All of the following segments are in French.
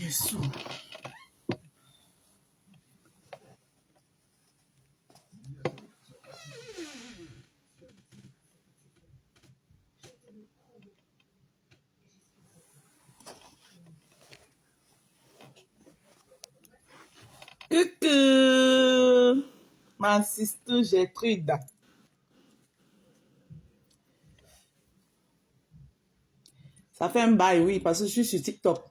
Yesu. Coucou, ma sister Gertrude. Ça fait un bail, oui, parce que je suis sur TikTok.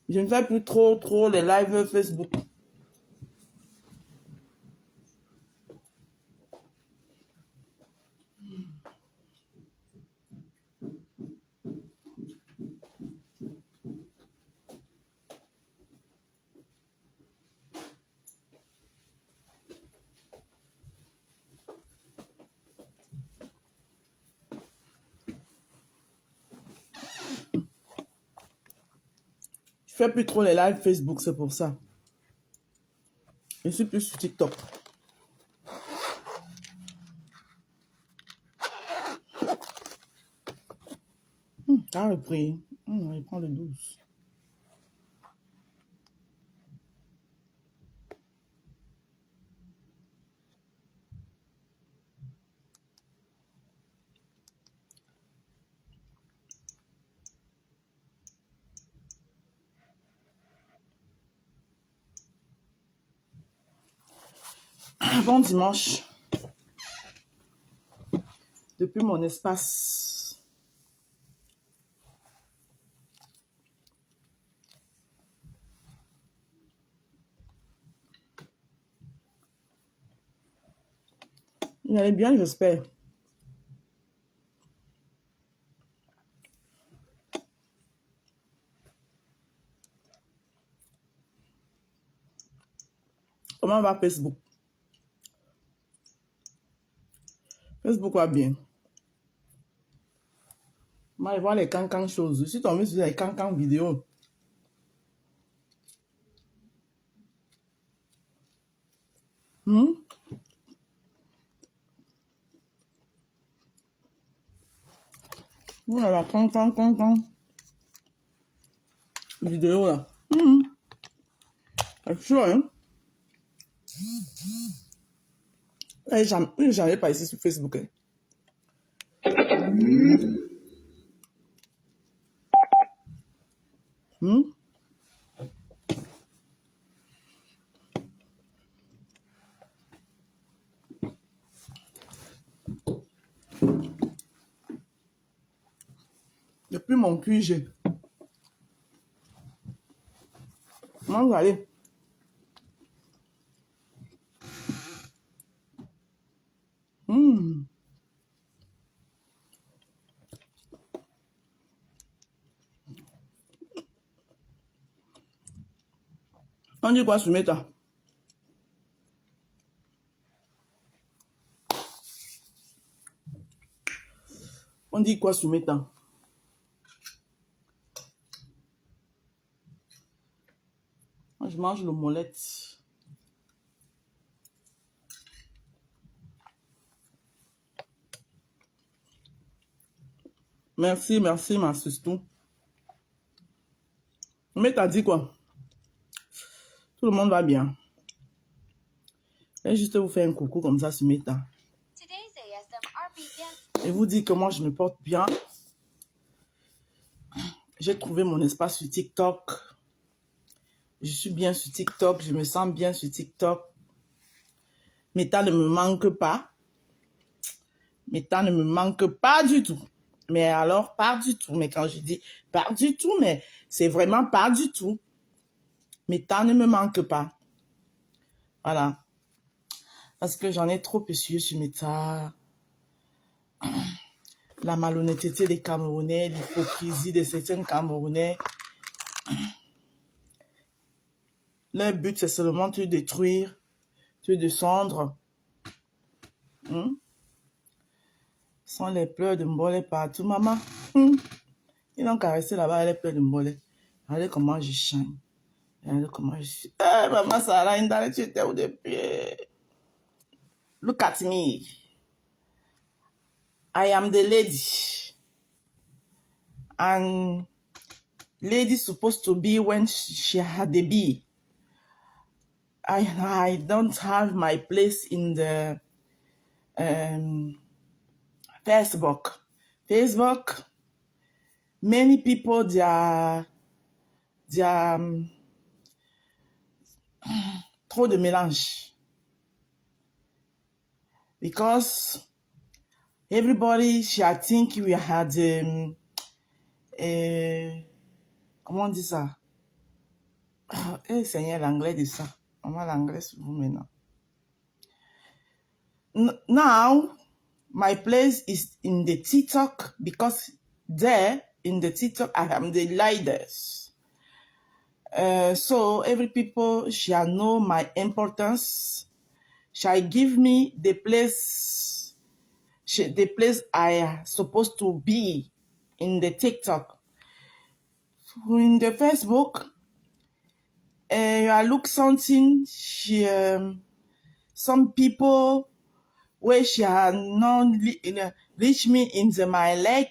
Je ne fais plus trop les lives Facebook. Je fais plus trop les lives Facebook, c'est pour ça. Je suis plus sur TikTok. T'as repris. Il prend le 12. Bon dimanche. Depuis mon espace. Il allait bien, j'espère. Comment va Facebook? Facebook va bien. Moi, je vois les cancans choses. Je suis tombée sur les cancans vidéo. Voilà, cancan. Vidéo là. C'est chaud, hein? J'avais pas ici sur Facebook. Hein. Depuis mon QG. Comment vous allez? On dit quoi, Soumeta? On dit quoi, Soumeta? Moi, je mange le molette. Merci, ma sister. Soumeta dit quoi? Tout le monde va bien. Je vais juste vous faire un coucou comme ça, Soumeta. Et vous dire que moi, je me porte bien. J'ai trouvé mon espace sur TikTok. Je suis bien sur TikTok. Je me sens bien sur TikTok. Mes temps ne me manquent pas. Mes temps ne me manquent pas du tout. Mais alors, pas du tout. Mais quand je dis pas du tout, mais c'est vraiment pas du tout. Mes temps ne me manquent pas. Voilà. Parce que j'en ai trop essuyé sur mes tas. La malhonnêteté des Camerounais, l'hypocrisie de certains Camerounais. Leur but, c'est seulement de te détruire, te descendre. sont les pleurs de Mbolé partout. Maman, ils l'ont caressé là-bas, les pleurs de Mbolé. Regardez comment je chante. Regardez comment je suis. Eh, maman Sarah, tu étais où depuis? Look at me. I am the lady. And lady supposed to be when she had the bee. I don't have my place in the Facebook. Facebook, many people, they are trop de mélange. Because everybody, I think we had, comment on dit ça? Eh, Seigneur, l'anglais de ça. Comment l'anglais sur vous maintenant? Now, my place is in the TikTok because there, in the TikTok, I am the leaders. So every people shall know my importance, shall give me the place I am supposed to be in the TikTok. In the Facebook, I look something, some people where shall not reach me in my leg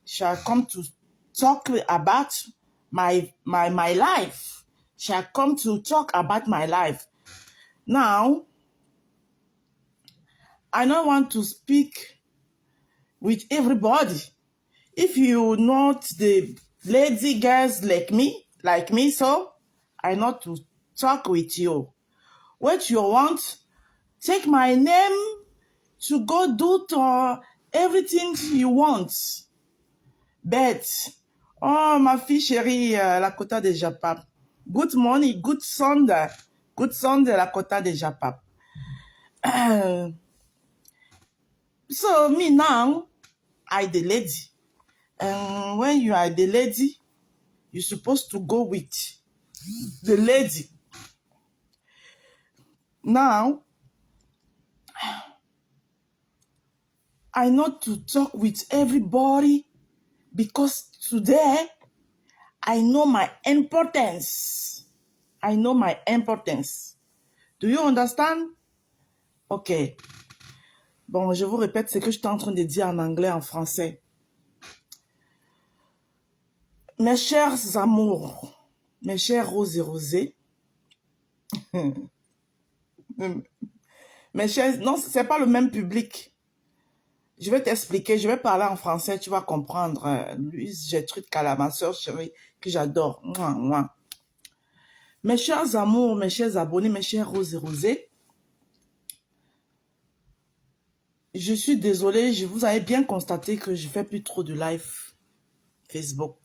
shall come to talk about my life. Shall come to talk about my life. Now, I don't want to speak with everybody. If you not the lazy girls like me, so I not to talk with you. What you want, take my name to go do to everything you want. But, oh, ma fille chérie, la Kota de Japap. Good morning, good Sunday, la Kota de Japap. So, me now, I the lady. And when you are the lady, you're supposed to go with the lady. Now, I know to talk with everybody because today, I know my importance. I know my importance. Do you understand? Ok. Bon, je vous répète ce que je suis en train de dire en anglais, en français. Mes chers amours, mes chers roses et rosés, mes chers... Non, c'est pas le même public. Je vais t'expliquer, je vais parler en français, tu vas comprendre. Louise Gertrude Kala, ma soeur chérie, que j'adore. Mouah, mouah. Mes chers amours, mes chers abonnés, mes chers roses et rosés, je suis désolée, je vous avais bien constaté que je ne fais plus trop de live Facebook.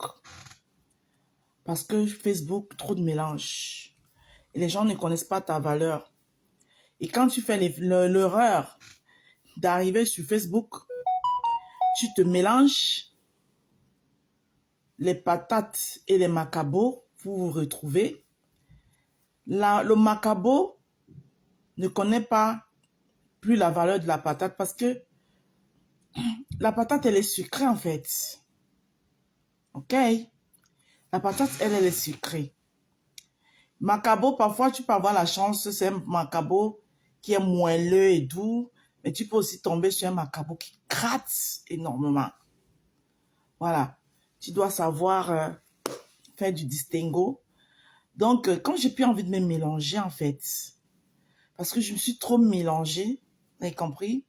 Parce que Facebook, trop de mélange. Et les gens ne connaissent pas ta valeur. Et quand tu fais l'erreur d'arriver sur Facebook, tu te mélanges les patates et les macabos pour vous retrouver. Le macabo ne connaît pas plus la valeur de la patate parce que la patate, elle est sucrée en fait. Ok? La patate, elle est sucrée. Macabo, parfois, tu peux avoir la chance, c'est un macabo qui est moelleux et doux, mais tu peux aussi tomber sur un macabo qui gratte énormément. Voilà. Tu dois savoir faire du distinguo. Donc, quand j'ai plus envie de me mélanger, en fait, parce que je me suis trop mélangée, vous avez compris?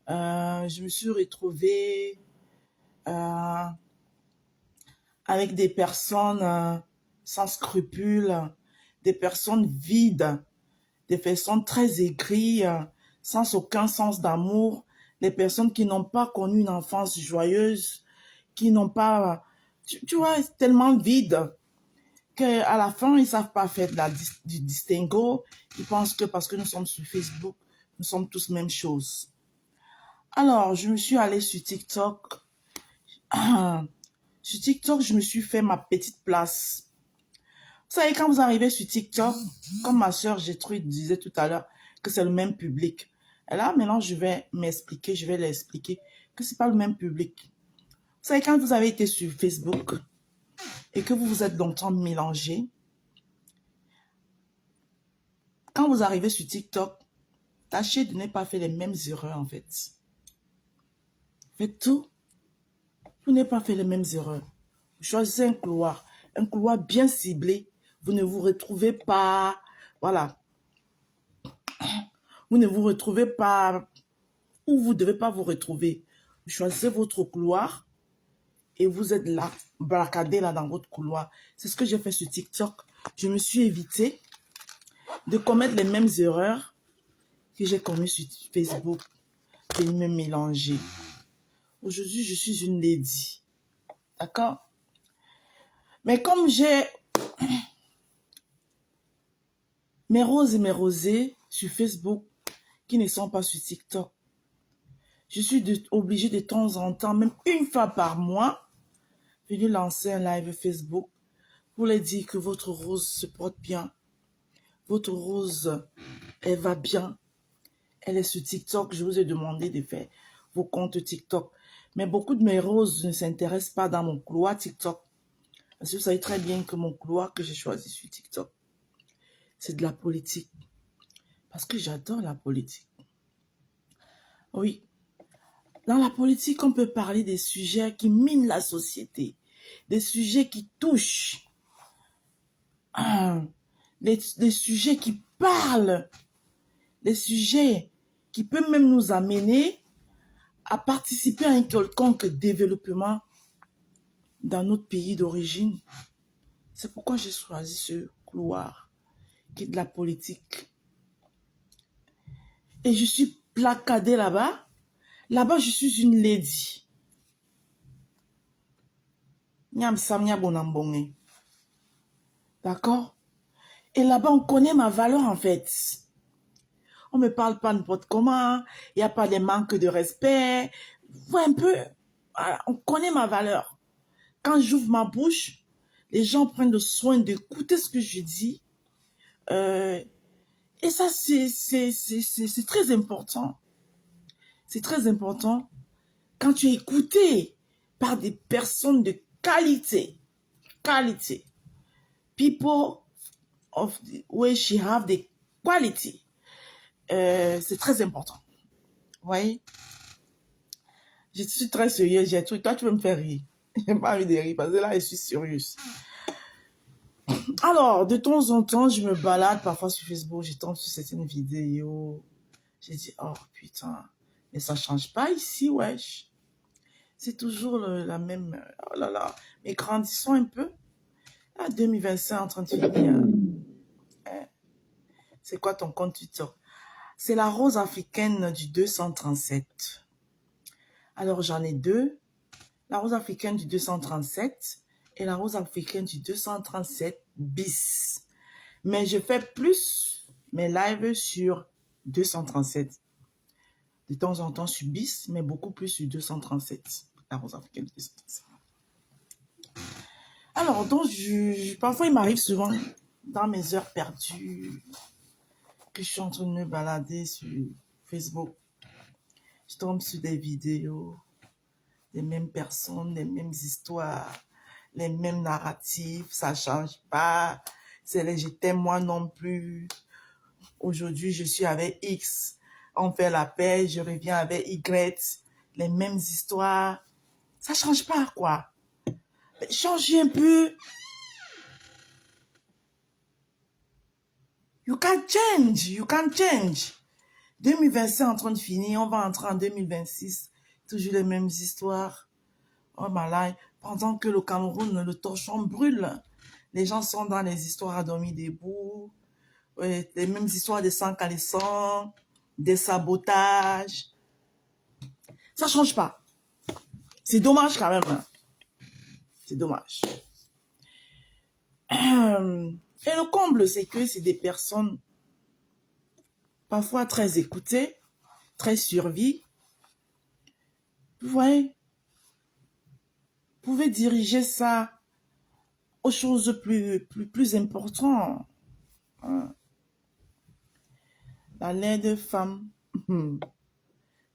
Je me suis retrouvée avec des personnes sans scrupules, des personnes vides, des personnes très aigries, sans aucun sens d'amour, des personnes qui n'ont pas connu une enfance joyeuse, qui n'ont pas... Tu vois, c'est tellement vide qu'à la fin, ils ne savent pas faire du distinguo. Ils pensent que parce que nous sommes sur Facebook, nous sommes tous même chose. Alors, je me suis allée sur TikTok. Sur TikTok, je me suis fait ma petite place. Vous savez, quand vous arrivez sur TikTok, comme ma soeur Gertrude disait tout à l'heure, que c'est le même public. Et là, maintenant, je vais m'expliquer, je vais l'expliquer que ce n'est pas le même public. Vous savez, quand vous avez été sur Facebook et que vous vous êtes longtemps mélangé, quand vous arrivez sur TikTok, tâchez de ne pas faire les mêmes erreurs en fait. Faites tout pour ne pas faire les mêmes erreurs. Vous choisissez un couloir bien ciblé. Vous ne vous retrouvez pas, voilà. Vous ne vous retrouvez pas où vous ne devez pas vous retrouver. Vous choisissez votre couloir et vous êtes là, barricadé là dans votre couloir. C'est ce que j'ai fait sur TikTok. Je me suis évité de commettre les mêmes erreurs que j'ai commises sur Facebook, de me mélanger. Aujourd'hui, je suis une lady. D'accord? Mais comme j'ai mes roses et mes rosés sur Facebook qui ne sont pas sur TikTok, je suis obligée de temps en temps, même une fois par mois, venir lancer un live Facebook pour leur dire que votre rose se porte bien. Votre rose, elle va bien. Elle est sur TikTok. Je vous ai demandé de faire vos comptes TikTok. Mais beaucoup de mes roses ne s'intéressent pas dans mon couloir TikTok. Parce que vous savez très bien que mon couloir que j'ai choisi sur TikTok, c'est de la politique. Parce que j'adore la politique. Oui. Dans la politique, on peut parler des sujets qui minent la société. Des sujets qui touchent. Des sujets qui parlent. Des sujets qui peuvent même nous amener à participer à un quelconque développement dans notre pays d'origine. C'est pourquoi j'ai choisi ce couloir qui est de la politique. Et je suis placardée là-bas. Là-bas, je suis une lady. D'accord? Et là-bas, on connaît ma valeur en fait. On ne me parle pas n'importe comment. Il n'y a pas de manque de respect. Voilà un peu. Voilà, on connaît ma valeur. Quand j'ouvre ma bouche, les gens prennent le soin d'écouter ce que je dis. Et ça, c'est très important. C'est très important quand tu es écouté par des personnes de qualité. Qualité. People of where she have the quality. C'est très important. Vous voyez? Je suis très sérieuse. Toi, tu veux me faire rire. J'ai pas envie de rire parce que là, je suis sérieuse. Alors, de temps en temps, je me balade parfois sur Facebook. Je tombe sur certaines vidéos. J'ai dit, oh putain, mais ça change pas ici, wesh. C'est toujours la même. Oh là là, mais grandissons un peu. Ah, 2025 en train de finir. C'est quoi ton compte Twitter? C'est la rose africaine du 237. Alors, j'en ai deux. La rose africaine du 237 et la rose africaine du 237 bis. Mais je fais plus mes lives sur 237. De temps en temps sur bis, mais beaucoup plus sur 237. La rose africaine du 237. Alors, donc, parfois, il m'arrive souvent, dans mes heures perdues, que je suis en train de me balader sur Facebook. Je tombe sur des vidéos, des mêmes personnes, les mêmes histoires, les mêmes narratifs, ça ne change pas. C'est les je t'aime moi non plus. Aujourd'hui, je suis avec X. On fait la paix, je reviens avec Y. Les mêmes histoires. Ça ne change pas, quoi. Changez un peu. You can change. You can change. 2025 en train de finir. On va entrer en 2026. Toujours les mêmes histoires. Oh my life. Pendant que le Cameroun, le torchon brûle. Les gens sont dans les histoires à dormir debout. Ouais, les mêmes histoires de sang calissant, des sabotages. Ça change pas. C'est dommage quand même. Hein. C'est dommage. Et le comble, c'est que c'est des personnes parfois très écoutées, très survie. Vous voyez, vous pouvez diriger ça aux choses plus importantes. Hein. La laide femme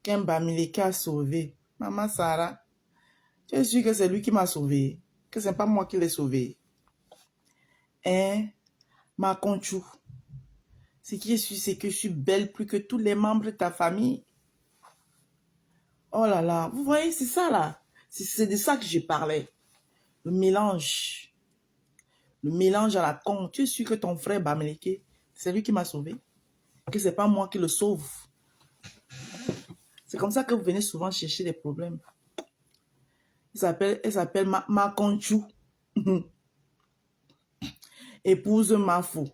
qu'un Bamileke a sauvé. Maman Sarah, tu es sûre que c'est lui qui m'a sauvé, que ce n'est pas moi qui l'ai sauvé. Hein? Ma conchou. Ce qui est sûr, c'est que je suis belle plus que tous les membres de ta famille. Oh là là, vous voyez, c'est ça là. C'est de ça que je parlais. Le mélange. Le mélange à la con. Tu es sûr que ton frère Bamileke, c'est lui qui m'a sauvé? Que c'est pas moi qui le sauve? C'est comme ça que vous venez souvent chercher des problèmes. Elle s'appelle ma conchou. Épouse Mafou.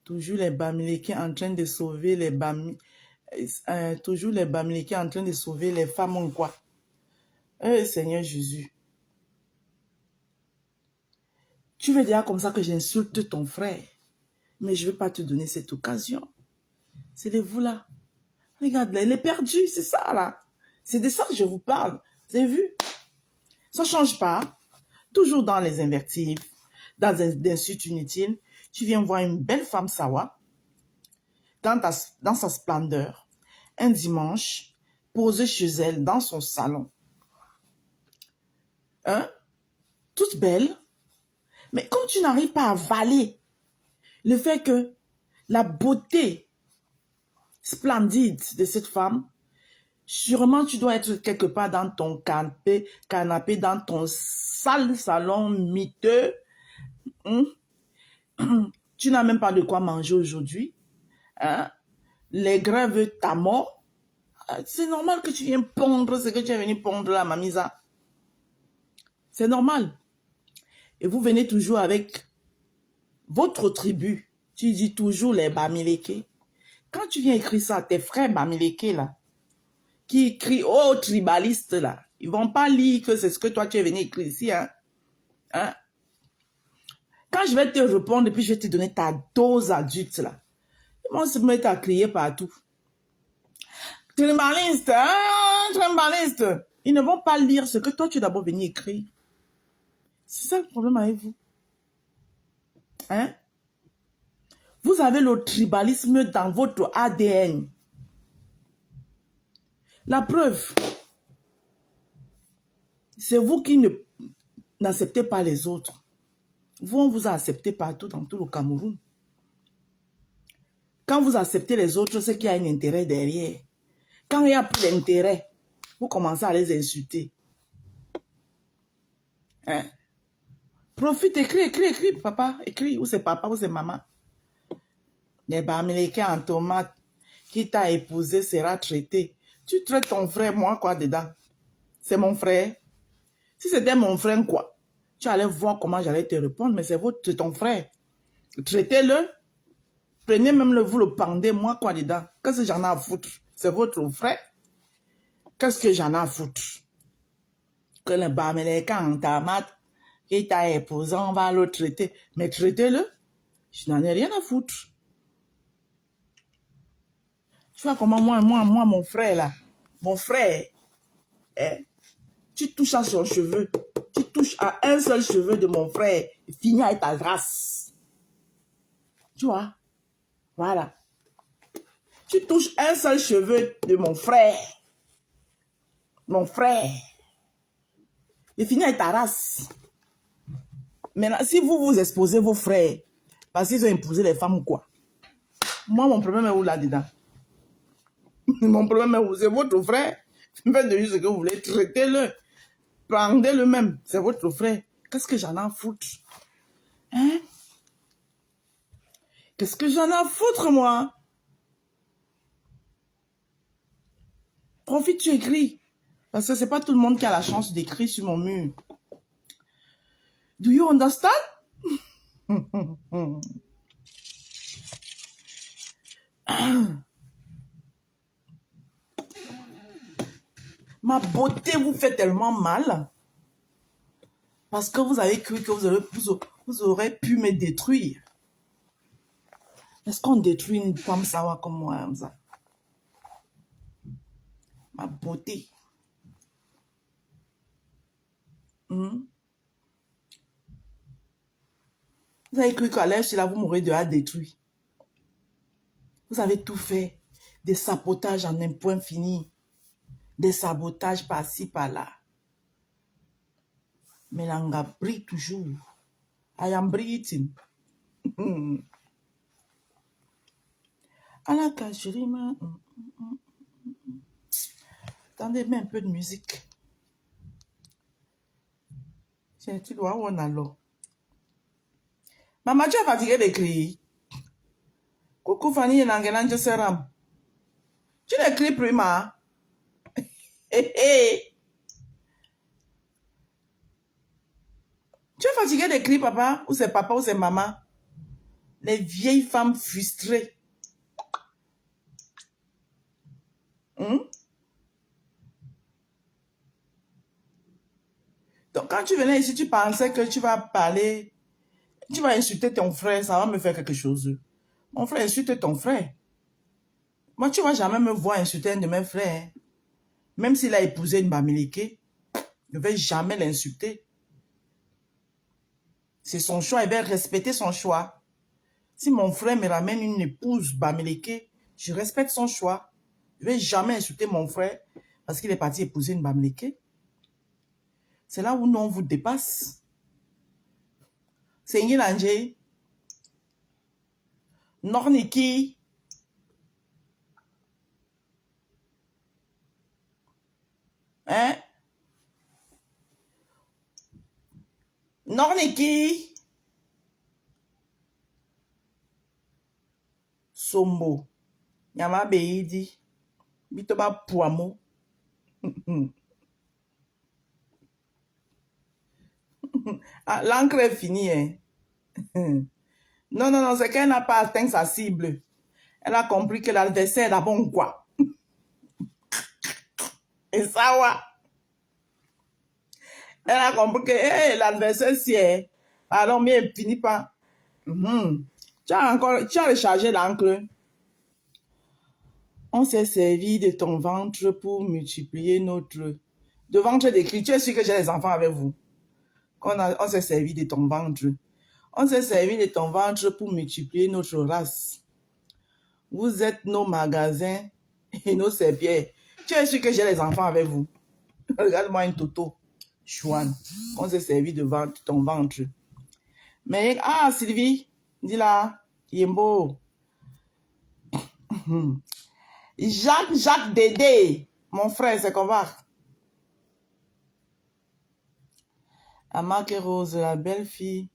Toujours les Bamileke en train de sauver les toujours les Bamileke en train de sauver les femmes en quoi? Seigneur Jésus. Tu veux dire comme ça que j'insulte ton frère. Mais je ne vais pas te donner cette occasion. C'est de vous là. Regarde, elle est perdue, c'est ça là. C'est de ça que je vous parle. Vous avez vu? Ça ne change pas. Toujours dans les invectives, dans des insultes inutiles. Tu viens voir une belle femme sawa, dans sa splendeur, un dimanche, posée chez elle dans son salon. Hein? Toute belle. Mais comme tu n'arrives pas à avaler le fait que la beauté splendide de cette femme, sûrement tu dois être quelque part dans ton canapé dans ton sale salon miteux. Tu n'as même pas de quoi manger aujourd'hui. Hein? Les grains veulent ta mort. C'est normal que tu viennes pondre ce que tu es venu pondre là, mamisa. C'est normal. Et vous venez toujours avec votre tribu. Tu dis toujours les Bamileke. Quand tu viens écrire ça à tes frères Bamileke là, qui écrit oh tribaliste là, ils vont pas lire que c'est ce que toi tu es venu écrire ici. Hein? Quand je vais te répondre et puis je vais te donner ta dose adulte là, ils vont se mettre à crier partout. Tribaliste, hein, tribaliste. Ils ne vont pas lire ce que toi tu es d'abord venu écrire. C'est ça le problème avec vous. Hein? Vous avez le tribalisme dans votre ADN. La preuve, c'est vous qui n'acceptez pas les autres. Vous, on vous a accepté partout dans tout le Cameroun. Quand vous acceptez les autres, c'est qu'il y a un intérêt derrière. Quand il n'y a plus d'intérêt, vous commencez à les insulter. Hein? Profite, écris, papa, écris, ou c'est papa, ou c'est maman. Les Bamileke en tomate qui t'a épousé sera traité. Tu traites ton frère, moi, quoi, dedans? C'est mon frère. Si c'était mon frère, quoi? Tu allais voir comment j'allais te répondre, mais c'est ton frère. Traitez-le. Prenez même vous le pendez, moi, quoi, dedans? Qu'est-ce que j'en ai à foutre? C'est votre frère. Qu'est-ce que j'en ai à foutre? Que le Bamileke en tomate qui t'a épousé, on va le traiter. Mais traitez-le. Je n'en ai rien à foutre. Tu vois comment moi, mon frère là, mon frère, tu touches à son cheveu, tu touches à un seul cheveu de mon frère, fini avec ta race. Tu vois, voilà. Tu touches un seul cheveu de mon frère, et fini avec ta race. Maintenant, si vous vous exposez vos frères, parce qu'ils ont imposé les femmes ou quoi, moi, mon problème est où là-dedans? Mon problème est où? C'est votre frère. Faites de lui ce que vous voulez, traitez-le. Pendez-le même, c'est votre frère. Qu'est-ce que j'en ai à foutre? Hein? Qu'est-ce que j'en ai à foutre, moi? Profite, tu écris. Parce que c'est pas tout le monde qui a la chance d'écrire sur mon mur. Do you understand? Ma beauté vous fait tellement mal. Parce que vous avez cru que vous aurez pu me détruire. Est-ce qu'on détruit une femme sawa comme moi, Hamza? Ma beauté. Vous avez cru qu'à l'air, là, vous m'aurez déjà détruit. Vous avez tout fait. Des sabotages en un point fini. des sabotages par-ci, par-là. Mais l'anga brille toujours. I am breathing. À la cachérima. Attendez, mets un peu de musique. Tu dois avoir un alors. Maman, tu es fatiguée d'écrire. Coucou Fanny et Nangelan, je seram. Tu n'écris plus, ma. Hé, hé. Tu es fatiguée d'écrire, papa? Ou c'est papa ou c'est maman? Les vieilles femmes frustrées. Donc, quand tu venais ici, tu pensais que tu vas parler, tu vas insulter ton frère, ça va me faire quelque chose. Mon frère insulte ton frère. Moi, tu ne vas jamais me voir insulter un de mes frères. Même s'il a épousé une Bamileke, je ne vais jamais l'insulter. C'est son choix, il va respecter son choix. Si mon frère me ramène une épouse Bamileke, je respecte son choix. Je ne vais jamais insulter mon frère parce qu'il est parti épouser une Bamileke. C'est là où non, on vous dépasse. C'est une Angé. Norniki. Hein? Norniki. Sombo. Yama Beidi. Bitoba Puamo. Ah, l'encre est finie. Hein? Non, non, non, c'est qu'elle n'a pas atteint sa cible. Elle a compris que l'adversaire est bon quoi. Et ça, ouais. Elle a compris que hey, l'adversaire, c'est... Alors, mais elle finit pas. Tu as rechargé l'encre. On s'est servi de ton ventre pour multiplier notre... De ventre d'écrit. Tu es sûr que j'ai les enfants avec vous. On s'est servi de ton ventre. On s'est servi de ton ventre pour multiplier notre race. Vous êtes nos magasins et nos serpillères. Tu es sûr que j'ai les enfants avec vous. Regarde-moi une toto. Chouane. On s'est servi de ton ventre. Mais, ah, Sylvie, dis-la. Yembo. Jacques Dédé. Mon frère, c'est qu'on va. Amake Rose, la belle fille.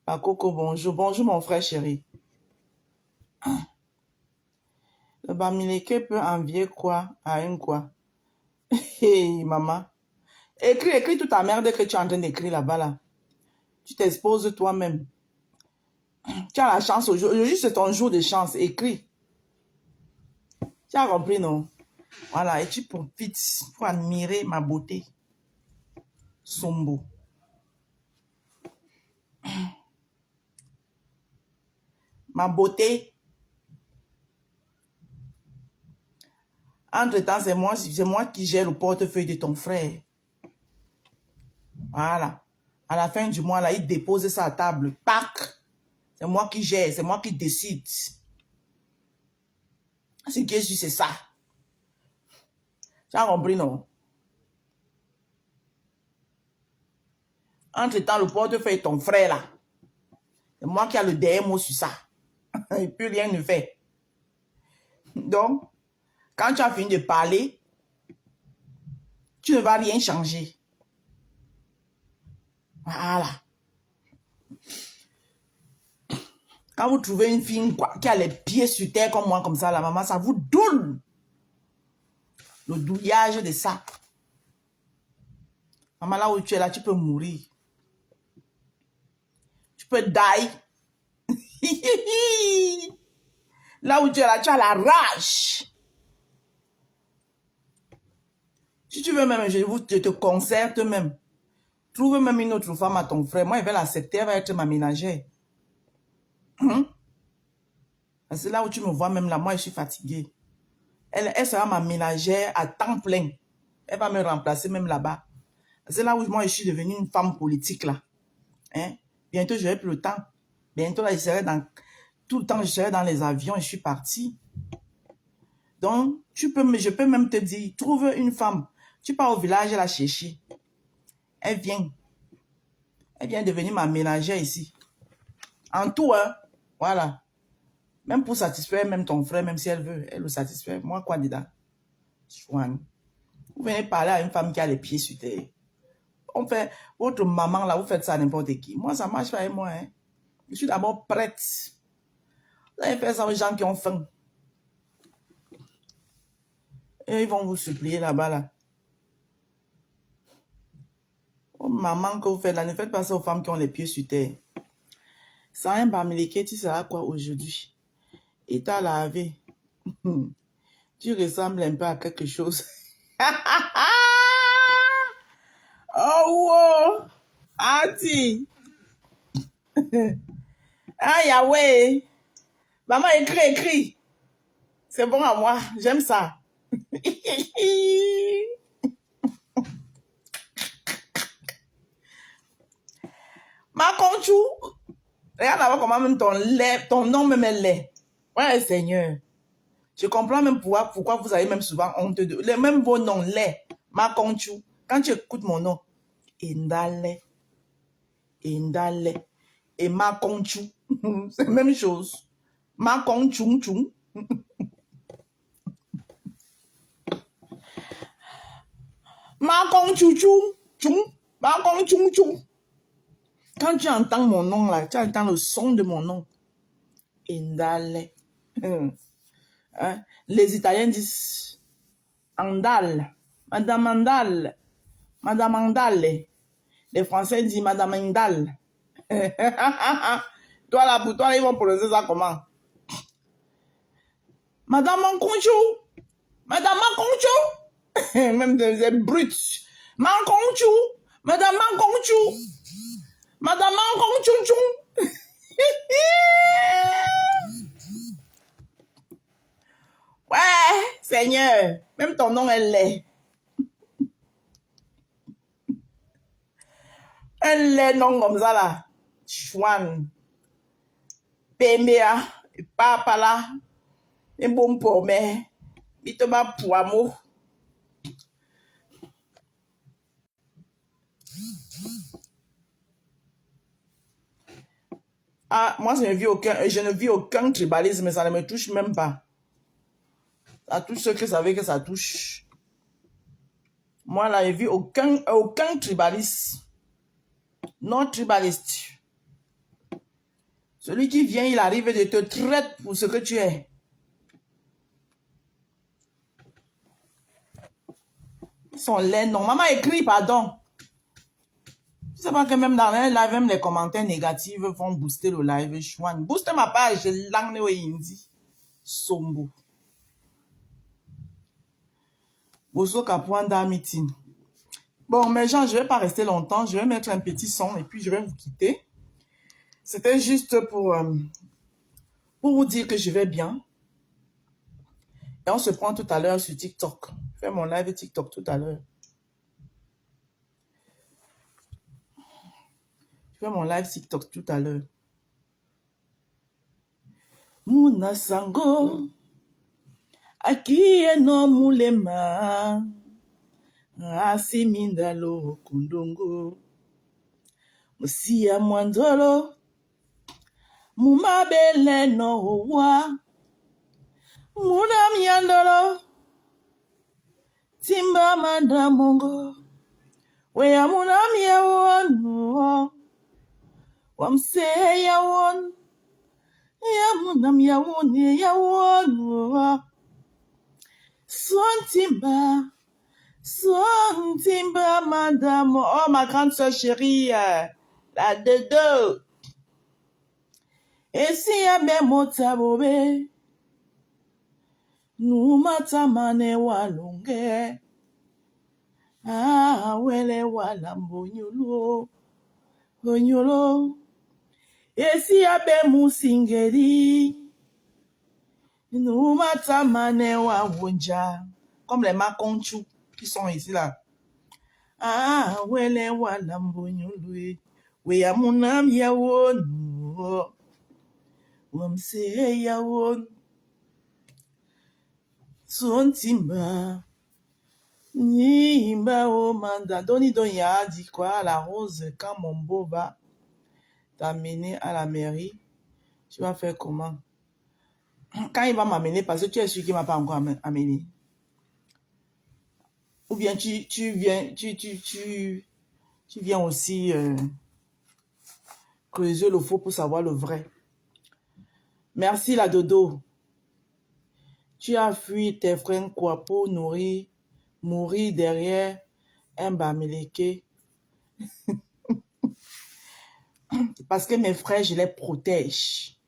Pakoko, bonjour. Bonjour, mon frère chéri. Le Bamileke peut envier quoi à un quoi? Hey, maman. Écris toute ta merde que tu es en train d'écrire là-bas, là. Tu t'exposes toi-même. Tu as la chance aujourd'hui, c'est ton jour de chance. Écris. Tu as compris, non? Voilà, et tu profites pour admirer ma beauté. Sombo. Ma beauté. Entre-temps, c'est moi qui gère le portefeuille de ton frère. Voilà. À la fin du mois, là, il dépose ça à table. Pac! C'est moi qui gère, c'est moi qui décide. Ce qui est sûr, c'est ça. Tu as compris, non? Entre-temps, le portefeuille de ton frère, là. C'est moi qui ai le dernier mot sur ça. Et puis rien ne fait. Donc, quand tu as fini de parler, tu ne vas rien changer. Voilà. Quand vous trouvez une fille qui a les pieds sur terre comme moi, comme ça, la maman, ça vous doule. Le douillage de ça. Maman, là où tu es là, tu peux mourir. Tu peux die. Là où tu es là, tu as la rage. Si tu veux même, je te concerte même. Trouve même une autre femme à ton frère. Moi, il va l'accepter, elle va être ma ménagère. C'est là où tu me vois même là, moi, je suis fatiguée. Elle sera ma ménagère à temps plein. Elle va me remplacer même là-bas. C'est là où moi, je suis devenue une femme politique, là. Hein? Bientôt, je n'aurai plus le temps. Bientôt, là, tout le temps, je serai dans les avions et je suis partie. Donc, je peux même te dire, trouve une femme. Tu pars au village la chercher. Elle vient. Elle vient devenir ma ménagère ici. En tout, hein. Voilà. Même pour satisfaire même ton frère, même si elle veut, elle le satisfait. Moi, quoi dedans? Vous venez parler à une femme qui a les pieds sur terre. On fait, votre maman là, vous faites ça à n'importe qui. Moi, ça marche pas avec moi. Hein. Je suis d'abord prête. Vous allez faire ça aux gens qui ont faim. Et ils vont vous supplier là-bas, là. Oh, maman, que vous faites là, ne faites pas ça aux femmes qui ont les pieds sur terre. Sans un bamileke, tu seras quoi aujourd'hui? Et t'as lavé. Tu ressembles un peu à quelque chose. Oh, wow! Auntie! Ah, Yahweh! Maman, écris. C'est bon à moi, j'aime ça. Ma conchou, regarde là-bas comment même ton nom même est laid. Ouais, Seigneur. Je comprends même pourquoi vous avez même souvent honte de... Même vos noms laid. Ma conchou. Quand tu écoutes mon nom, Indale. Et ma conchou. C'est la même chose. Ma conchou. Ma conchou. Ma conchou. Quand tu entends mon nom là, tu entends le son de mon nom. Indale. Hein? Les Italiens disent Andal. Madame Andal. Madame Andale. Les Français disent Madame Indal. Toi là, pour toi, ils vont prononcer ça comment? Madame Manconchou. Madame Manconchou. Même des brutes. Manconchou. Madame Manconchou. Madame Manconchou. Ouais, Seigneur. Même ton nom, elle l'est. Elle l'est, non, comme ça, là. Chouane. Péméa. Papa, là. Et bon pour mais. Il te m'a pour amour. Ah, moi, je ne vis aucun tribalisme, ça ne me touche même pas. Ça touche ceux qui savaient que ça touche. Moi, là, je vis aucun tribalisme. Non tribaliste. Celui qui vient, il arrive et te traite pour ce que tu es. Ils sont laids, non. Maman écrit, pardon. Tu sais pas que même dans un live, même les commentaires négatifs vont booster le live. Chouane. Booste ma page, langue au hindi. Sombo. Boso Kapwanda meeting. Bon, mes gens, je ne vais pas rester longtemps. Je vais mettre un petit son et puis je vais vous quitter. C'était juste pour vous dire que je vais bien. Et on se prend tout à l'heure sur TikTok. Je fais mon live TikTok tout à l'heure. Je fais mon live TikTok tout à l'heure. Muna sango. Aki eno mulema. Asimindalo kundongo. Musia mwandolo. Mumabele no wa. Muna miandolo. Timba mandamongo. Wea muna miawon. Wamse yawon. Ya muna miawon yawon. Son timba madame. Oh, ma grande soeur chérie. La dodo. Et si ya be motabobe. Numata mane walunge. Ah, wele walambonyolo. Bonyolo. Et si ya be musingeri. Numata mane wawonja. Comme les maconchous qui sont ici là. Ah, wele walambonyolo. Wea munam yawon. Wamse yawon. Son timba. Nimba o manda. Doni Donia dit quoi? La rose, quand mon beau va t'amener à la mairie, tu vas faire comment? Quand il va m'amener, parce que tu es sûr qu'il ne m'a pas encore amené. Ou bien tu viens aussi creuser le faux pour savoir le vrai. Merci la dodo. Tu as fui tes frères quoi pour mourir derrière un bamileke. Parce que mes frères, je les protège.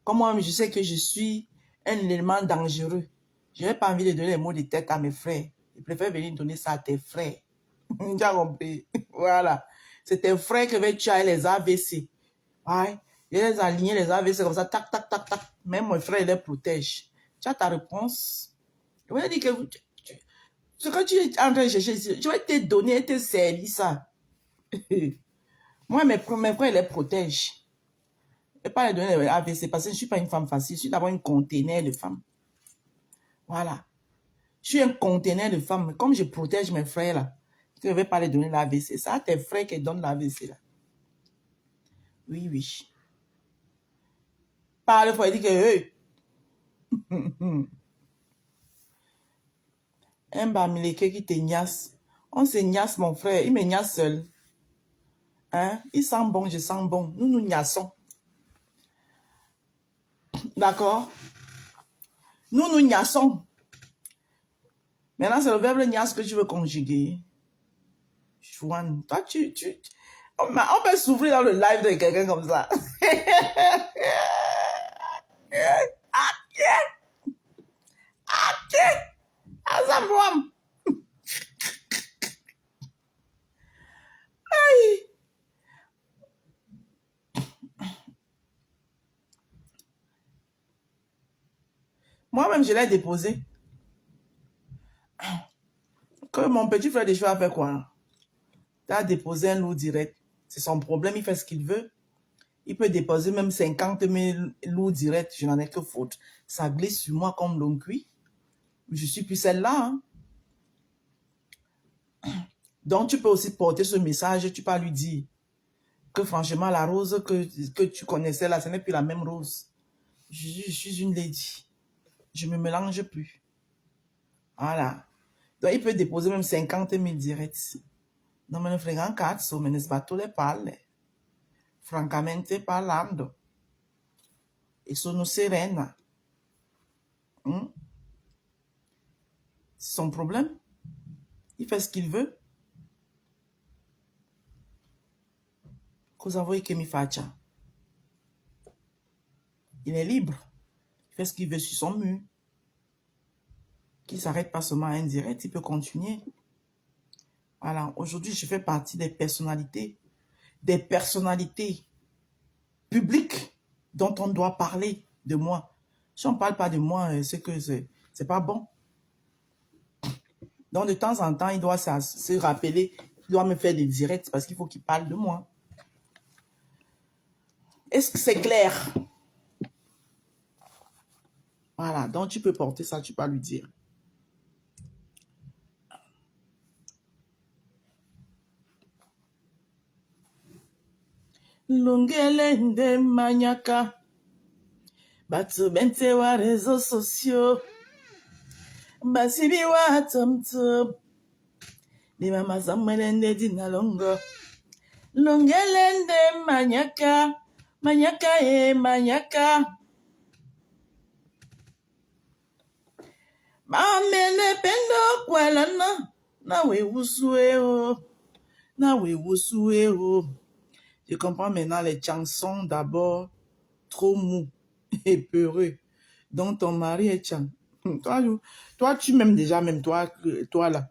Comme moi, je sais que je suis un élément dangereux. Je n'ai pas envie de donner les mots de tête à mes frères. Je préfère venir donner ça à tes frères. Tu as compris? Voilà. C'est tes frères qui veulent tuer les AVC. Ouais. Je les aligner les AVC comme ça, tac, tac, tac, tac. Même mon frère, il les protège. Tu as ta réponse. Je vais dire que ce que tu es en train de chercher ici, je vais te donner, te servir ça. Moi, mes frères, ils les protègent. Je ne vais pas les donner les AVC parce que je ne suis pas une femme facile. Je suis d'abord une conteneur de femmes. Voilà. Je suis un conteneur de femmes. Comme je protège mes frères là, je ne vais pas les donner l'AVC. C'est ça, tes frères qui donnent l'AVC là. Oui, oui. Parle, il faut dire que hey. Un bamileke qui te niasse. On se niasse, mon frère. Il me niasse seul. Hein? Il sent bon, je sens bon. Nous nous niassons. D'accord? Nous nous niassons. Maintenant, c'est le verbe niasse que tu veux conjuguer. Chouane. Toi, on peut souffrir dans le live de quelqu'un comme ça. Moi-même, je l'ai déposé. Que mon petit frère de cheveux a fait quoi? Tu as déposé un loup direct. C'est son problème, il fait ce qu'il veut. Il peut déposer même 50 000 loups directs. Je n'en ai que faute. Ça glisse sur moi comme l'on cuit. Je suis plus celle-là. Hein? Donc, tu peux aussi porter ce message. Tu peux lui dire que franchement, la rose que tu connaissais là, ce n'est plus la même rose. Je suis une lady. Je ne me mélange plus. Voilà. Donc, il peut déposer même 50 000 directs. Non, me ne fregan cazzo, me ne sbatto le palle. Francamente parlando. E sono serena. C'est son problème. Il fait ce qu'il veut. Cosa vuoi che mi faccia? Il est libre. Il fait ce qu'il veut sur son mur. Qu'il ne s'arrête pas seulement à un direct, il peut continuer. Voilà, aujourd'hui, je fais partie des personnalités publiques dont on doit parler de moi. Si on ne parle pas de moi, c'est que c'est pas bon. Donc, de temps en temps, il doit se rappeler, il doit me faire des directs parce qu'il faut qu'il parle de moi. Est-ce que c'est clair? Voilà, donc tu peux porter ça, tu peux lui dire. Lungelende manyaka. Batu bente wa réseaux sociaux. Basibi wa tum. Di mama zammelende dinalongo. Lungelende manyaka. Manyaka manyaka. Mamele pendo kwelana. Na we wusue o. Na we wusue o. Je comprends maintenant les chansons d'abord trop mou et peureux. Donc ton mari est chang. Toi, tu m'aimes déjà, même toi là.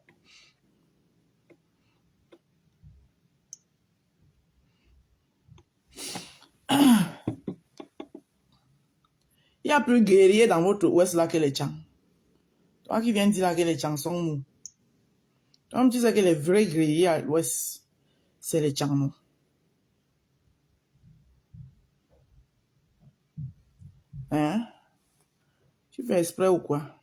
Il y a plus guerrier dans votre ouest là que les chang. Toi qui viens de dire là que les chang sont mous. Toi, tu sais que les vrais guerriers à l'ouest, c'est les chang, non? Hein? Tu fais exprès ou quoi?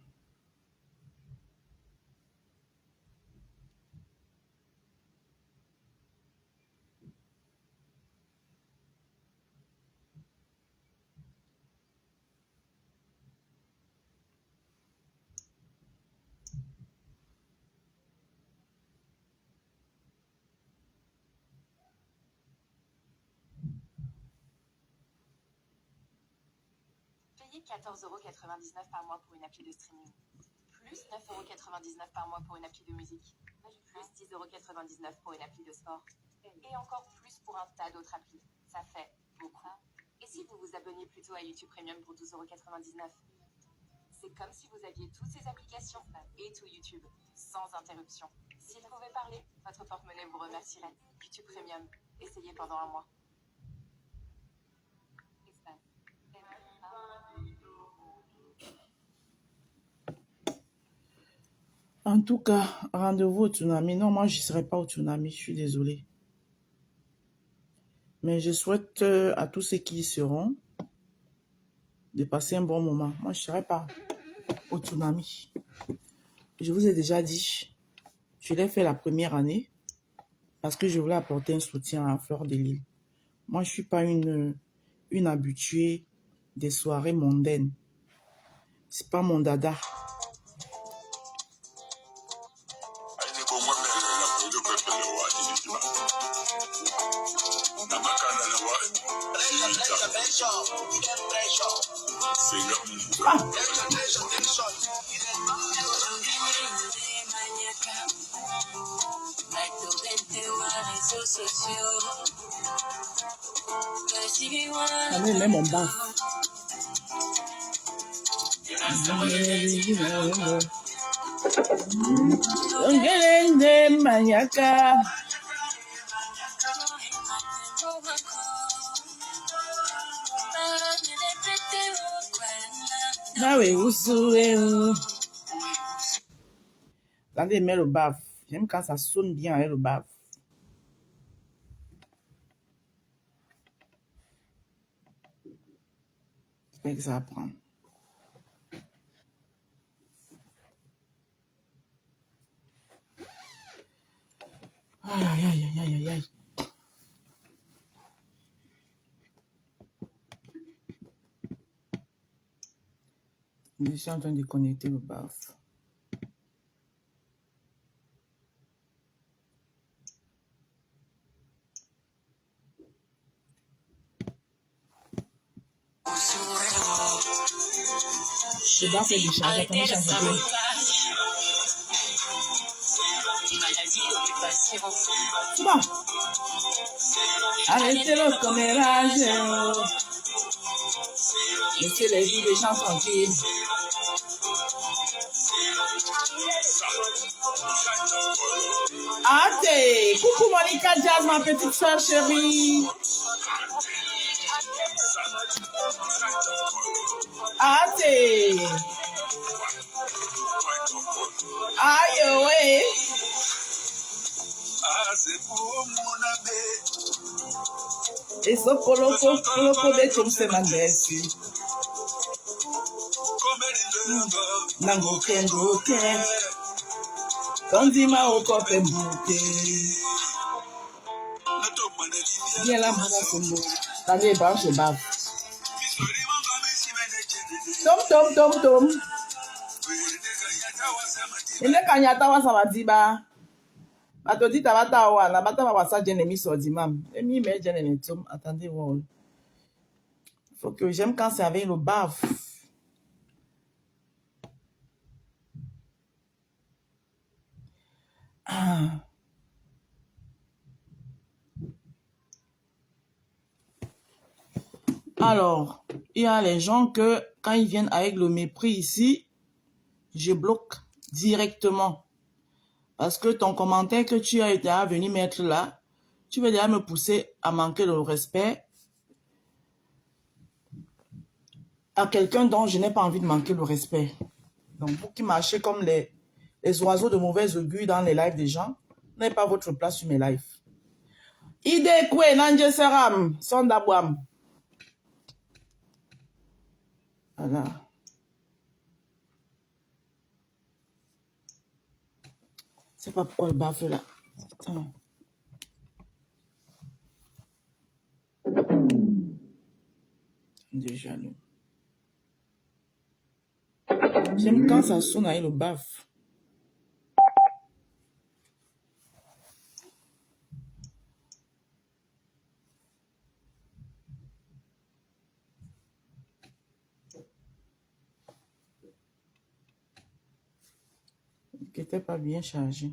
Plus 14,99 € par mois pour une appli de streaming. Plus 9,99 € par mois pour une appli de musique. Plus 10,99 € pour une appli de sport. Et encore plus pour un tas d'autres applis. Ça fait beaucoup. Et si vous vous abonniez plutôt à YouTube Premium pour 12,99 €? C'est comme si vous aviez toutes ces applications et tout YouTube, sans interruption. S'il pouvait parler, votre porte-monnaie vous remercierait. YouTube Premium. Essayez pendant un mois. En tout cas, rendez-vous au Tsunami. Non, moi, je ne serai pas au Tsunami, je suis désolée. Mais je souhaite à tous ceux qui y seront de passer un bon moment. Moi, je ne serai pas au Tsunami. Je vous ai déjà dit, je l'ai fait la première année parce que je voulais apporter un soutien à Fleur de Lys. Moi, je ne suis pas une habituée des soirées mondaines. C'est pas mon dada. Ah. Allez, même mon bas. Attendez, mets le bave. J'aime quand ça sonne bien avec le bave. J'espère que ça va prendre. Aïe, aïe, aïe, aïe, aïe, aïe. Je suis en train de connecter le bave. Le bave est déchargé. Attendez, je suis en train de... Bon. Arrêtez-le commérage. Laissez les vies des gens tranquilles. Ate, coucou Monica Jazz, ma petite soeur chérie. Ate. Aïe, ouais. Et ce coloko de Chomse Mandesi. Nango kengo ken. Tondima okope mbuke. Viens là, mon combo. T'avais branche le bave. Tom, tom, tom, tom. Il est quand il y a ta sabatiba. Atodi tabata wana bata babasa jenemi sodimam. Emi me jenemi tom. Attendez voir. Faut que j'aime quand c'est avec le bave. Ah. Alors, il y a les gens que quand ils viennent avec le mépris ici, je bloque directement. Parce que ton commentaire que tu as été à venir mettre là, tu veux déjà me pousser à manquer le respect à quelqu'un dont je n'ai pas envie de manquer le respect. Donc, vous qui marchez comme les oiseaux de mauvaise augure dans les lives des gens, n'avez pas votre place sur mes lives. Ide kwe nanje seram, sondabwam. Voilà. C'est pas pourquoi le baffe là. Attends. Déjà, nous. J'aime quand ça sonne avec le baffe. n'était pas bien chargé.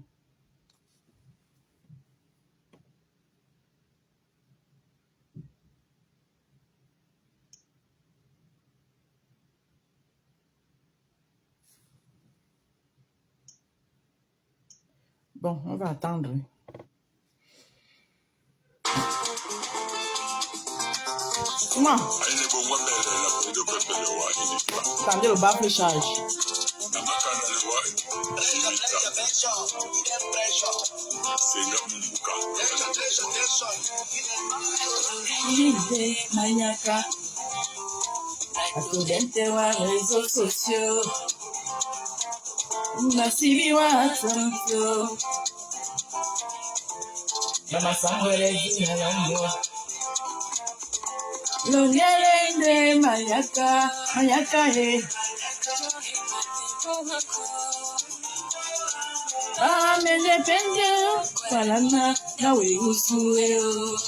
Bon, on va attendre. Comment? Attendez, le baffle charge. Maniaca, accidente wa réseaux sociaux, nasibi wa tanto, mama sangwele dina lango, lonyelende maniaca, maniaca ah mende pende, palana, nawe usueo,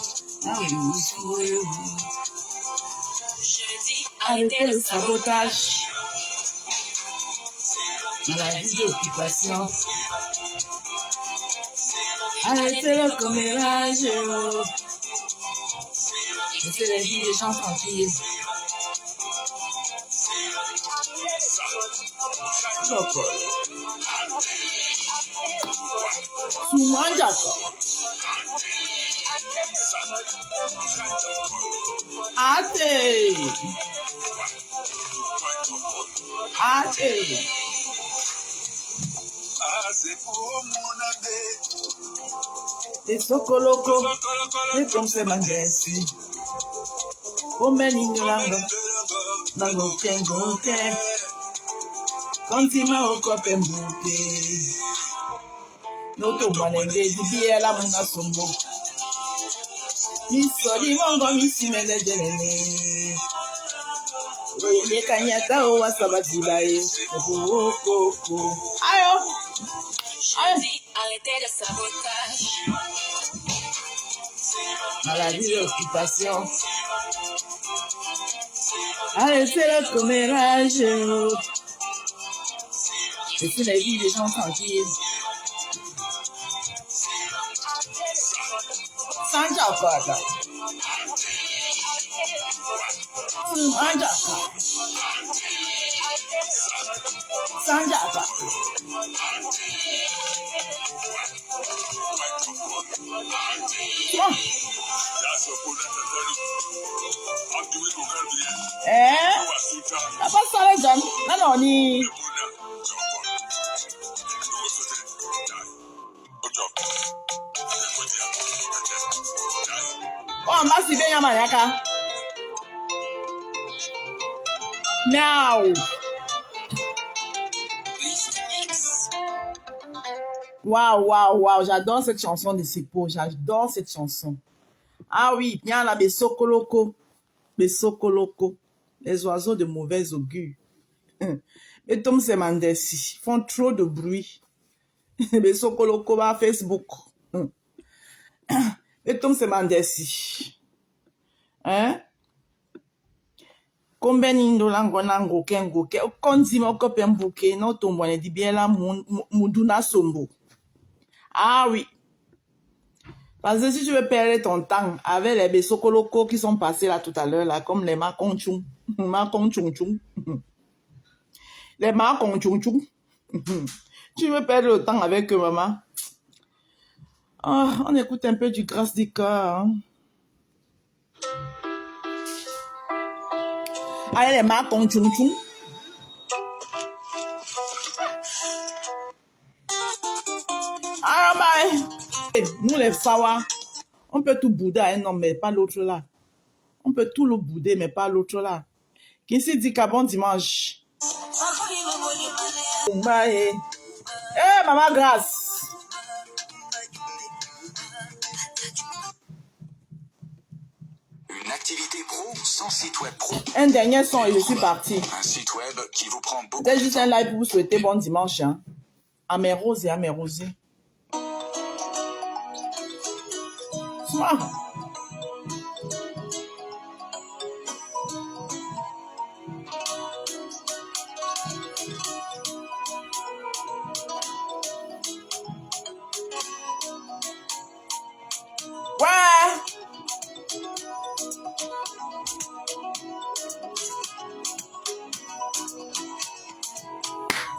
nawe usueo. Arrêtez le sabotage. Maladie d'occupation. Arrêtez le commérage. Laissez les vies des gens tranquilles. Souvent d'accord. Ate. Ate. Les sokoloko, les comme c'est mandesi. O meningo lango, lango kengo ke. Kontima okope mbuke. Noto manende di biela muna sombo. Miso di mongo misi mele jelene. Oye kanyata o wasabadila e. Oko. Ayo. Arrêtez le sabotage. Maladie d'occupation. Arrêtez le commérage. Laissez la vie des gens tranquilles. Sans Jakarta. Sans Jakarta. Apa salah jam? Nano ni. Oh, masih bien Maniaca. Now. Wow, j'adore cette chanson de Sipo, j'adore cette chanson. Ah oui, bien là, les sokoloko, les oiseaux de mauvais augure. Les tomes se mandesi, font trop de bruit. Les sokoloko va Facebook. Les tomes se mandesi. Hein? Combien indo lango nango kengo ke konzi moko pembuke no tombone di biela muduna sombo. Ah oui. Parce que si tu veux perdre ton temps avec les besokoloko qui sont passés là tout à l'heure, là, comme les maconchung, les maconchung, tu veux perdre le temps avec eux, maman. Oh, on écoute un peu du Grâce du cœur. Hein. Allez, les maconchung. Ah, bye. Nous les Fawa, on peut tout bouder à un homme, mais pas l'autre là. On peut tout le bouder, mais pas l'autre là. Qui s'est dit qu'à bon dimanche? Bye. Eh, maman Grâce. Une activité pro sans site web pro. Un dernier son et je suis parti. Un site web qui vous prend beaucoup. C'est juste un live pour vous souhaiter bon dimanche. Hein. À mes roses et à mes rosiers. Ah.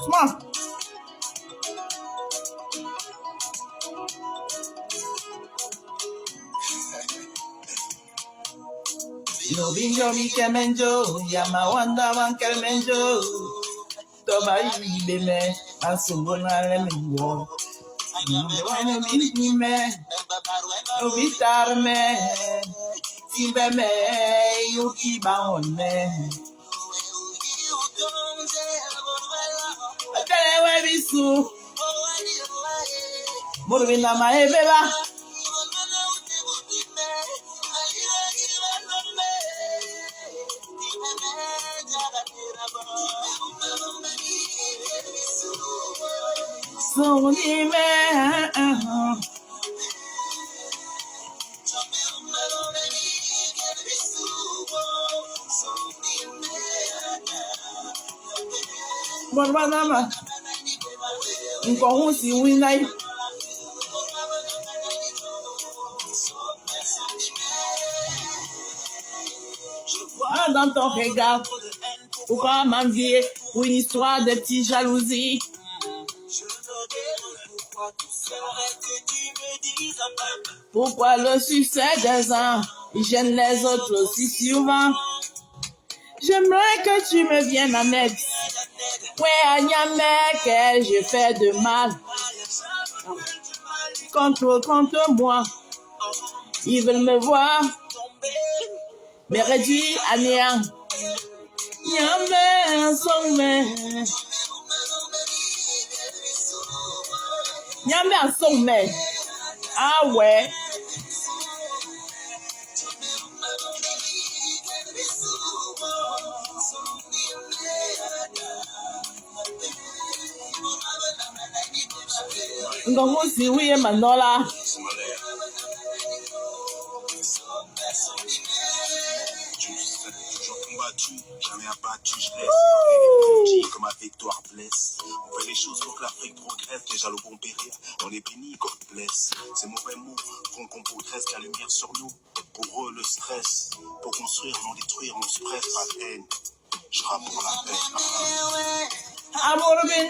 Moi. Yobi kemenjo, yamawanda wan kemenjo. Toba ibeme, asubona lemengo. Yamawanda bime, obitarme. Timbeme, yuki baonme. Atelewe bisu. Murubina maebeba. So Morbanama, si winai. Dans ton regard, pourquoi m'envier pour une histoire de petite jalousie? Pourquoi le succès des uns gêne les autres aussi souvent? J'aimerais que tu me viennes en aide. Ouais, à Niamey, que j'ai fait de mal. Contre moi, ils veulent me voir, me réduire à néant. Niamey, en sommet. Niamey, en sommet. Ah ouais. Ngongo si oui Manola. Jamais abattu, je laisse. Comme ma victoire blesse. On fait les choses pour que l'Afrique progresse. Déjà le bon périr, on est béni, God bless. Ces mauvais mots font qu'on progresse, la lumière sur nous. Pour eux, le stress. Pour construire, non détruire, on se presse, pas de haine. Je rappe pour la paix. Amour bien.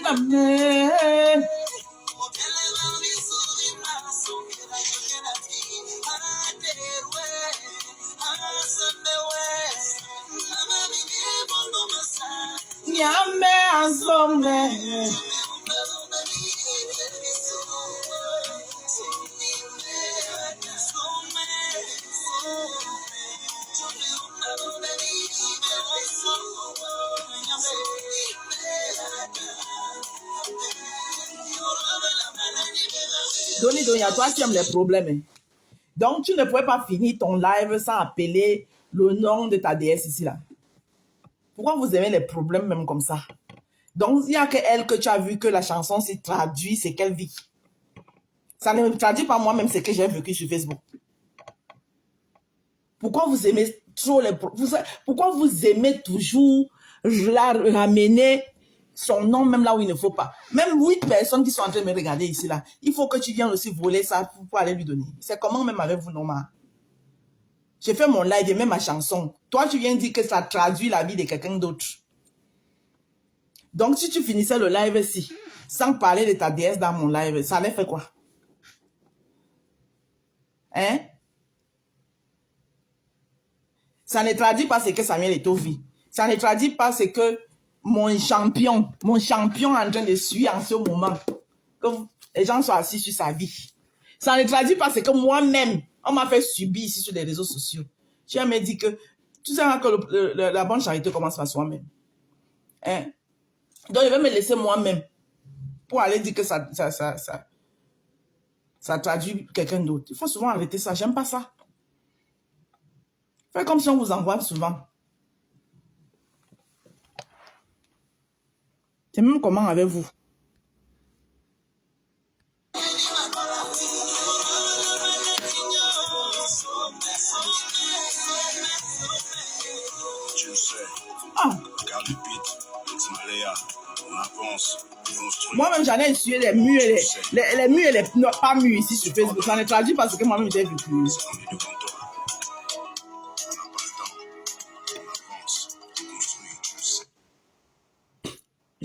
Niamey en sommet. Doni, à toi, tu aimes les problèmes. Hein. Donc, tu ne pourrais pas finir ton live sans appeler le nom de ta déesse ici, là. Pourquoi vous aimez les problèmes même comme ça? Donc, il n'y a que elle que tu as vu que la chanson s'y traduit, c'est qu'elle vit. Ça ne me traduit pas moi-même ce que j'ai vécu sur Facebook. Pourquoi vous aimez trop les problèmes? Pourquoi vous aimez toujours la ramener son nom même là où il ne faut pas? Même 8 personnes qui sont en train de me regarder ici, là, il faut que tu viennes aussi voler ça pour aller lui donner. C'est comment même avec vous, Norma? J'ai fait mon live et même ma chanson. Toi, tu viens dire que ça traduit la vie de quelqu'un d'autre. Donc, si tu finissais le live ici, sans parler de ta déesse dans mon live, ça allait faire quoi? Hein? Ça ne traduit pas ce que Samuel Eto'o vit. Ça ne traduit pas ce que mon champion est en train de suivre en ce moment. Que les gens sont assis sur sa vie. Ça ne traduit pas ce que moi-même, on m'a fait subir ici sur les réseaux sociaux. Tu me dit que, tu sais que la bonne charité commence par soi-même. Hein? Donc, je vais me laisser moi-même pour aller dire que ça traduit quelqu'un d'autre. Il faut souvent arrêter ça. J'aime pas ça. Faites comme si on vous envoie souvent. C'est même comment avec vous. Tu le sais. Ah. Regarde le beat, Xmalea, on avance, on construit. Moi-même, j'en ai essuyé les murs et les murs et les pas murs ici sur Facebook. Ça ne traduit pas ce que moi-même j'ai vécu.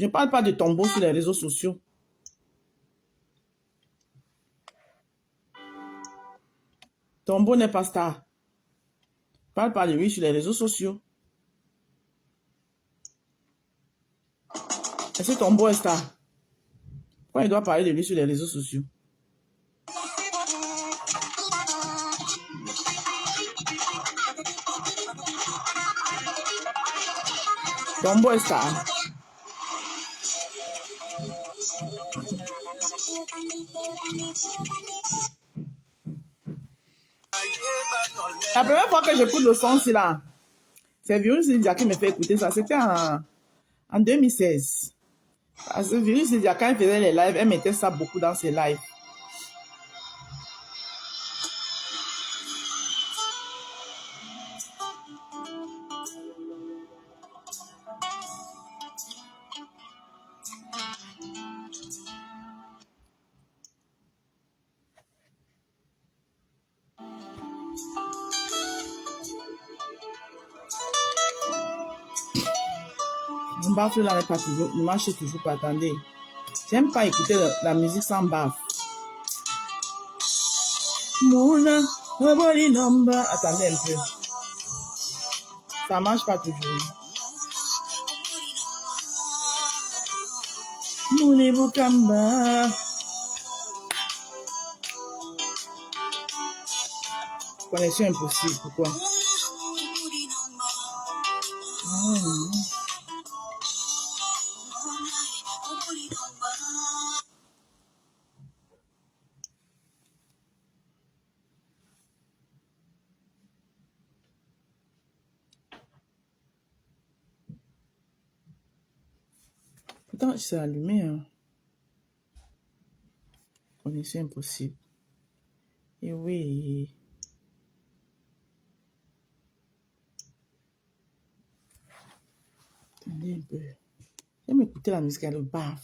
Je ne parle pas de Tombo sur les réseaux sociaux. Tombo n'est pas star. Je ne parle pas de lui sur les réseaux sociaux. Est-ce que Tombo est star? Pourquoi il doit parler de lui sur les réseaux sociaux? Tombo est star. La première fois que j'écoute le son, c'est là. C'est Virus Lydia qui me fait écouter ça. C'était en 2016. Parce que Virus Lydia, quand elle faisait les lives, elle mettait ça beaucoup dans ses lives. Mon baffle là n'est pas toujours, ne marche toujours pas. Attendez. J'aime pas écouter la musique sans baffe. Mouna, Oboli Nomba. Attendez un peu. Ça marche pas toujours. Mouni Bukamba. Connexion impossible. Pourquoi? Pourtant, c'est allumé. Hein. Connexion impossible. Et oui. Attendez un peu. J'aime écouter la musique à le baf.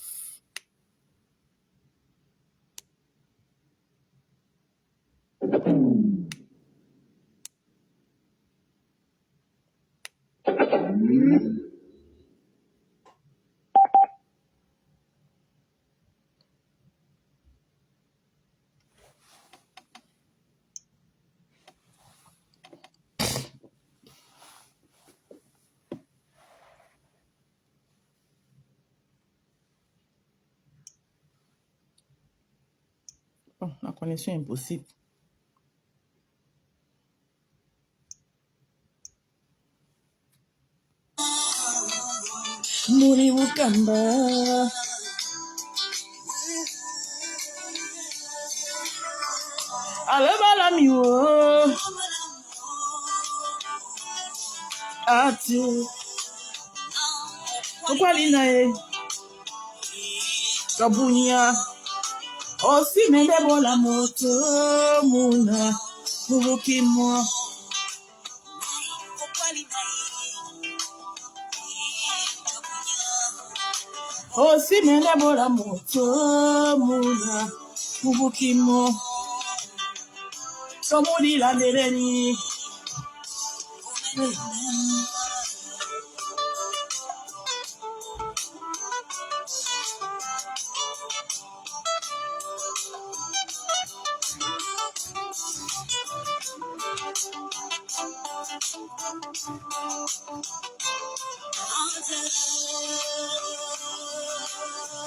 Bon, la connexion est impossible. Mouni Bukamba. Alabalamiwo. Ati. Okwalinae. Kabunya. Osi mende la moto. Muna. Mubukimo. Osi mende la moto. Muna. Mubukimo. Somodi la dereni.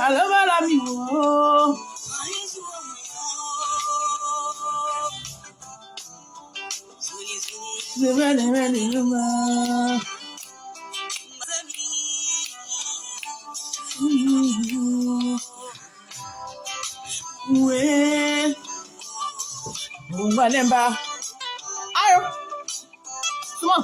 Alabalamiwo. Ouais. Walemba. Ayo. Come on.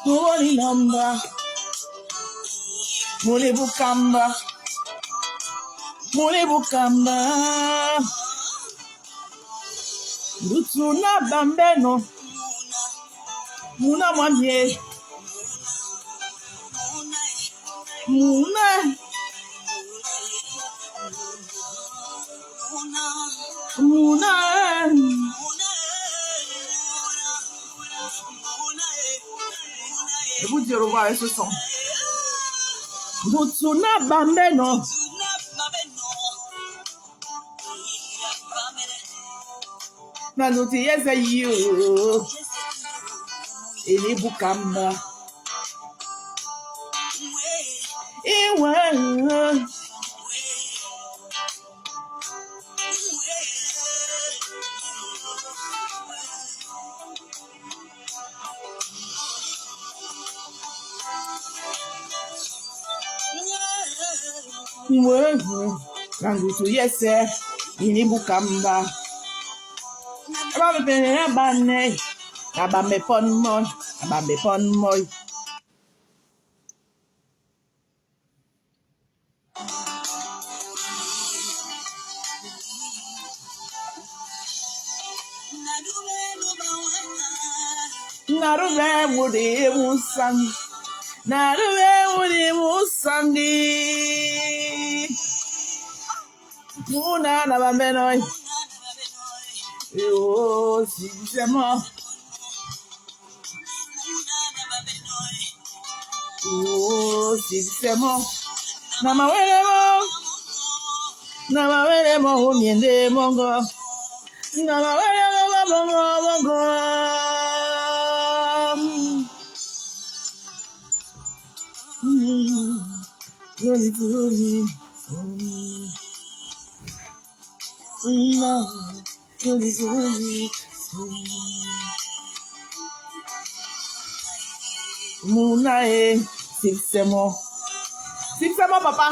Holy number. Mole Bukamba. Mole Bukamba. Lutuna Bambeno. Muna Mwamye. Muna. Muna. dit au revoir avec ce son. Boutsuna Bambeno. Nanouti yesa yo. Ele Bukamba. Ewa. Nangutu yese ini Bukamba. Aba me pene abane. Aba me pon moy. Aba me pon moy. Naruve wudi musangi. Naruve wudi musangi. Muna na bambenoy. Yo, si c'est moi. Oh, si c'est moi. Nama wele mo, miende mongo. Nama wele mo, mongo. Mouna c'est moi. C'est moi, papa.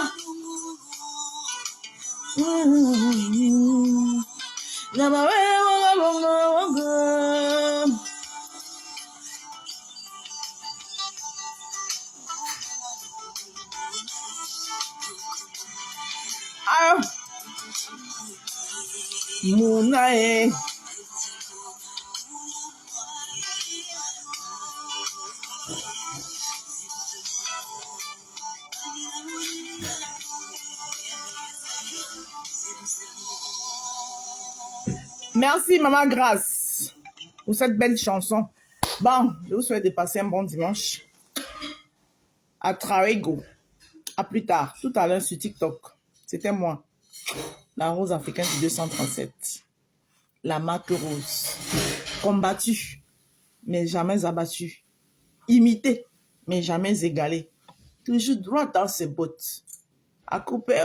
Mouna Merci, Maman Grâce, pour cette belle chanson. Bon, je vous souhaite de passer un bon dimanche. À Traego. À plus tard. Tout à l'heure sur TikTok. C'était moi. La rose africaine du 237. La marque rose. Combattue, mais jamais abattue. Imitée, mais jamais égalée. Toujours droit dans ses bottes. À couper.